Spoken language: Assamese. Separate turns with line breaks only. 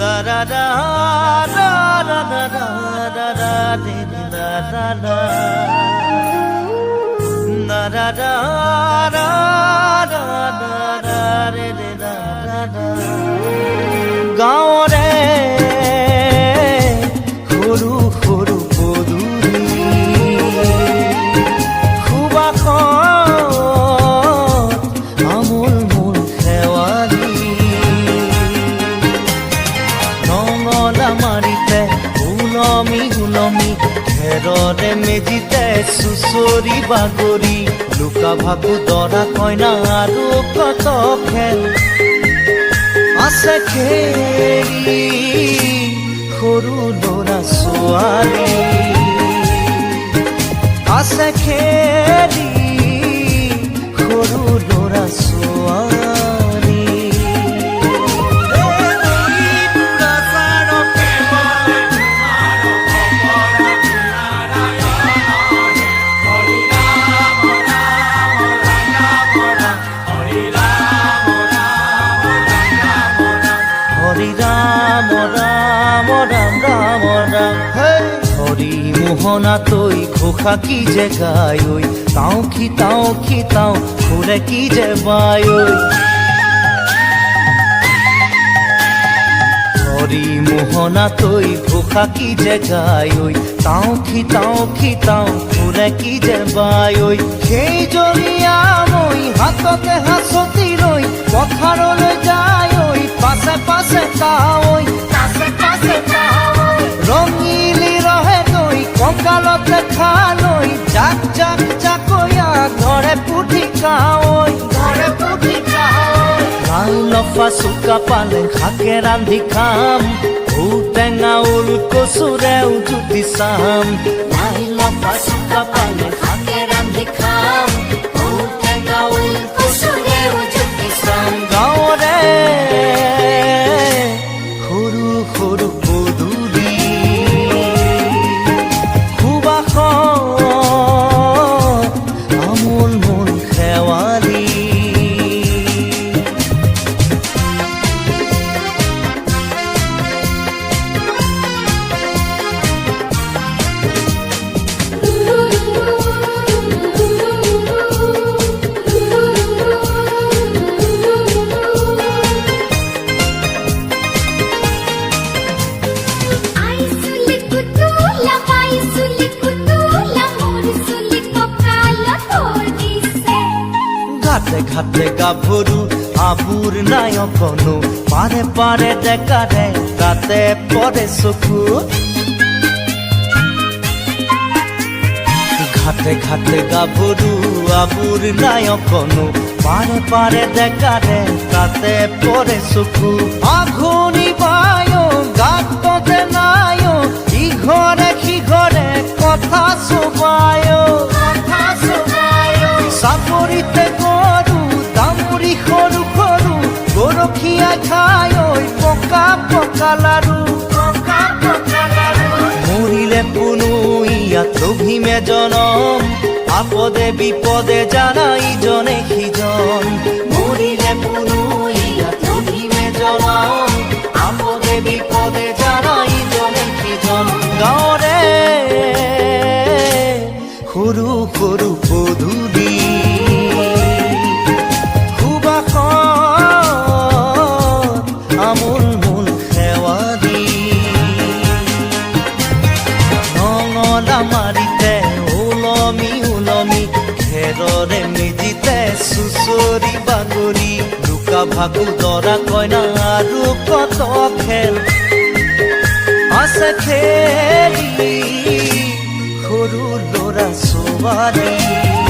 da da da da da da da da da da da da da da da da da da da গাঁৱৰে সৰু সৰু পদূলি সুবাসত আমোল মোল শেৱালি নঙলা মাৰিতে উলমি উলমি খেৰৰে মেজিতে চুচৰি বাগৰি লুকা ভাকু দৰা কইনা আৰু কত খেল আছে খেলি সৰু ল'ৰা ছোৱালী আছে খেলি সৰু ল'ৰা ছোৱালী মোহনা তৈ ঘোষা কি যে গায় ঐ তাও কি তাও ঘুরে কি যে বায় হরি মোহনা তৈ ঘোষা কি যে গায় ঐ তাও কি তাও ঘুরে কি যে বায় সেই জলিয়া মই হাততে হাসতি ৰৈ পথাৰলৈ যায় পাছে পাছে তাৱৈ ৰঙিলি ৰহে কঁকালতে খালৈ জাক জাক জাকৈয়া ঘৰে পুঠি খাৱৈ লাই লফা চুকা পালে শাকে ৰান্ধি খাম ঔটেঙা ওল কচুৰেও জুতি চাম লাই লফা চুকা পালে শাকে ৰান্ধি খাম ঔটেঙা ওল কচুৰেও জুতি চাম গাঁৱৰে সৰু সৰু পদূলি আমোল মোল শেৱালি ঘাটে গাভৰু আবুৰ নাই অকণো পাৰে পাৰে ডেকাৰে তাতে পৰে চকু ঘাটে ঘাটে গাভৰু আবুৰ নাই অকণো পাৰে পাৰে ডেকাৰে তাতে পৰে চকু আঘোণি বায় গাততে নাই ইঘৰে সিঘৰে কথা চবায় চাপৰিতে গৰু দামুৰি সৰু সৰু গৰখীয়া খাই পকা পকা লাৰু মৰিলে পুনু ইয়াত লভিমে জনম আপদে বিপদে জানা ইজনে সিজন মৰিলে পুনু ইয়াত লভিমে জনম আপদে বিপদে জানা ইজনে সিজন গাঁৱৰে সৰু সৰু পদূলি আমোল মোল শেৱালি নঙলা মাৰিতে ওলমি ওলমি খেৰৰে মেজিতে চুচৰি বাগৰি লুকা ভাকু দৰা কইনা আৰু কত খেল আছে খেলি সৰু ল'ৰা ছোৱালী